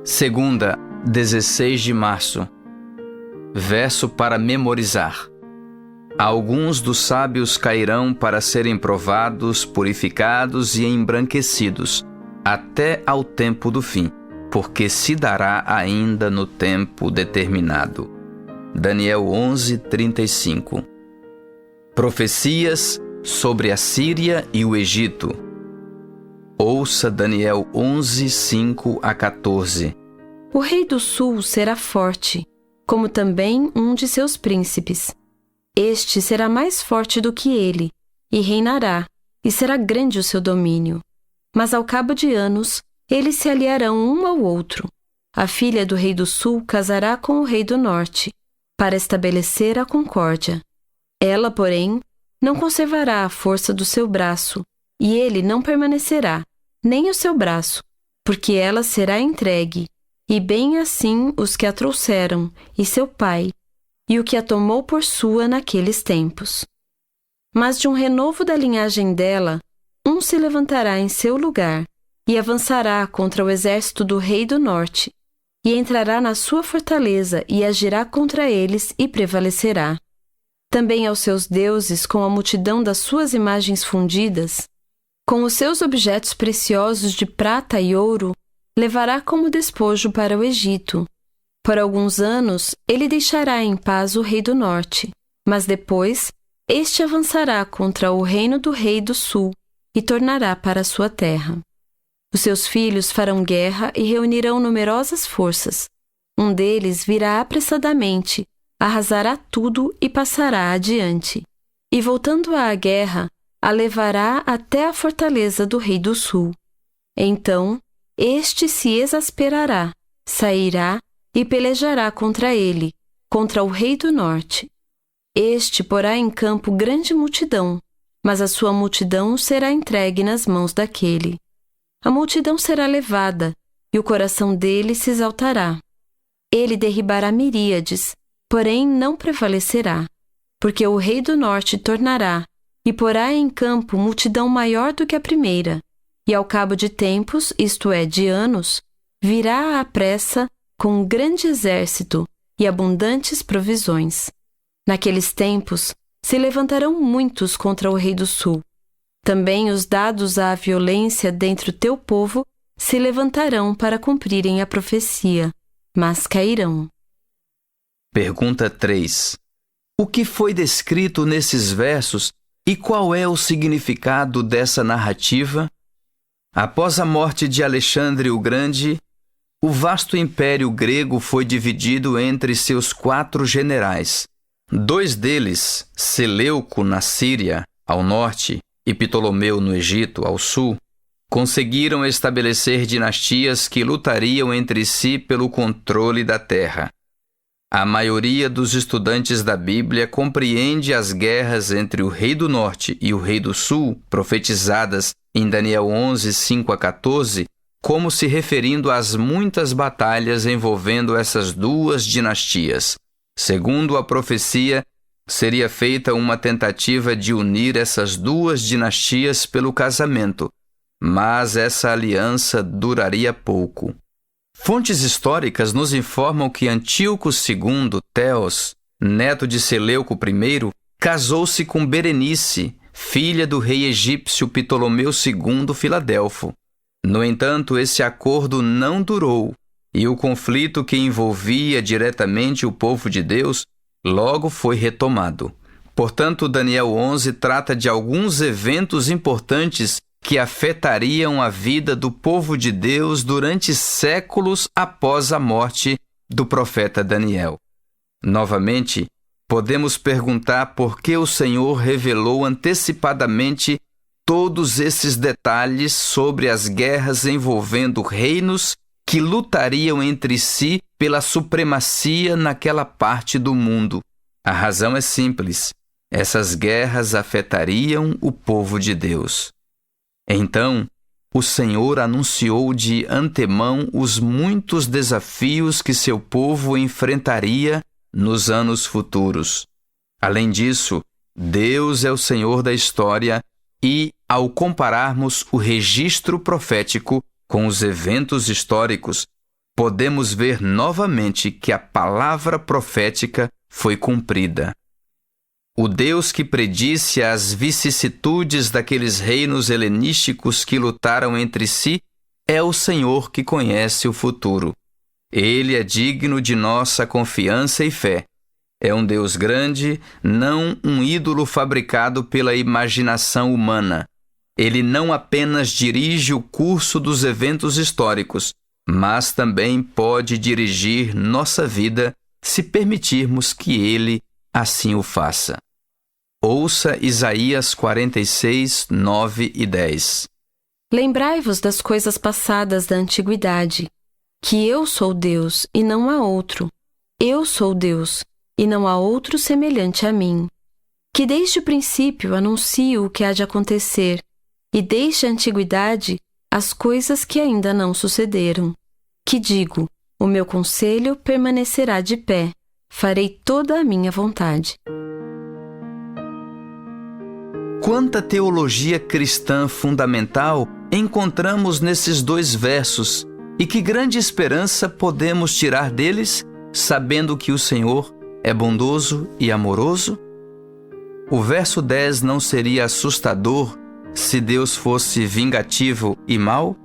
Segunda, 16 de março. Verso para memorizar. Alguns dos sábios cairão para serem provados, purificados e embranquecidos, até ao tempo do fim, porque se dará ainda no tempo determinado. Daniel 11:35. Profecias sobre a Síria e o Egito. Ouça Daniel 11:5-14. O rei do sul será forte, como também um de seus príncipes. Este será mais forte do que ele, e reinará, e será grande o seu domínio. Mas ao cabo de anos, eles se aliarão um ao outro. A filha do rei do sul casará com o rei do norte, para estabelecer a concórdia. Ela, porém, não conservará a força do seu braço, e ele não permanecerá, nem o seu braço, porque ela será entregue, e bem assim os que a trouxeram, e seu pai, e o que a tomou por sua naqueles tempos. Mas de um renovo da linhagem dela, um se levantará em seu lugar, e avançará contra o exército do rei do norte, e entrará na sua fortaleza, e agirá contra eles, e prevalecerá. Também aos seus deuses, com a multidão das suas imagens fundidas, com os seus objetos preciosos de prata e ouro, levará como despojo para o Egito. Por alguns anos, ele deixará em paz o rei do norte, mas depois, este avançará contra o reino do rei do sul e tornará para a sua terra. Os seus filhos farão guerra e reunirão numerosas forças. Um deles virá apressadamente, arrasará tudo e passará adiante. E voltando à guerra, a levará até a fortaleza do rei do sul. Então, este se exasperará, sairá e pelejará contra ele, contra o rei do norte. Este porá em campo grande multidão, mas a sua multidão será entregue nas mãos daquele. A multidão será levada, e o coração dele se exaltará. Ele derribará miríades, porém não prevalecerá, porque o rei do norte tornará, e porá em campo multidão maior do que a primeira, e ao cabo de tempos, isto é, de anos, virá à pressa com um grande exército e abundantes provisões. Naqueles tempos, se levantarão muitos contra o rei do sul. Também os dados à violência dentre o teu povo se levantarão para cumprirem a profecia, mas cairão. Pergunta 3. O que foi descrito nesses versos e qual é o significado dessa narrativa? Após a morte de Alexandre o Grande, o vasto império grego foi dividido entre seus 4 generais. 2 deles, Seleuco na Síria, ao norte, e Ptolomeu no Egito, ao sul, conseguiram estabelecer dinastias que lutariam entre si pelo controle da terra. A maioria dos estudantes da Bíblia compreende as guerras entre o rei do norte e o rei do sul, profetizadas em Daniel 11:5-14, como se referindo às muitas batalhas envolvendo essas 2 dinastias. Segundo a profecia, seria feita uma tentativa de unir essas 2 dinastias pelo casamento, mas essa aliança duraria pouco. Fontes históricas nos informam que Antíoco II Teos, neto de Seleuco I, casou-se com Berenice, filha do rei egípcio Ptolomeu II Filadelfo. No entanto, esse acordo não durou, e o conflito que envolvia diretamente o povo de Deus logo foi retomado. Portanto, Daniel 11 trata de alguns eventos importantes que afetariam a vida do povo de Deus durante séculos após a morte do profeta Daniel. Novamente, podemos perguntar por que o Senhor revelou antecipadamente todos esses detalhes sobre as guerras envolvendo reinos que lutariam entre si pela supremacia naquela parte do mundo. A razão é simples: essas guerras afetariam o povo de Deus. Então, o Senhor anunciou de antemão os muitos desafios que seu povo enfrentaria nos anos futuros. Além disso, Deus é o Senhor da história e, ao compararmos o registro profético com os eventos históricos, podemos ver novamente que a palavra profética foi cumprida. O Deus que predisse as vicissitudes daqueles reinos helenísticos que lutaram entre si é o Senhor que conhece o futuro. Ele é digno de nossa confiança e fé. É um Deus grande, não um ídolo fabricado pela imaginação humana. Ele não apenas dirige o curso dos eventos históricos, mas também pode dirigir nossa vida se permitirmos que Ele assim o faça. Ouça Isaías 46, 9 e 10. Lembrai-vos das coisas passadas da antiguidade, que eu sou Deus e não há outro. Eu sou Deus e não há outro semelhante a mim. Que desde o princípio anuncio o que há de acontecer, e desde a antiguidade as coisas que ainda não sucederam. Que digo, o meu conselho permanecerá de pé, farei toda a minha vontade. Quanta teologia cristã fundamental encontramos nesses 2 versos e que grande esperança podemos tirar deles, sabendo que o Senhor é bondoso e amoroso? O verso 10 não seria assustador se Deus fosse vingativo e mau?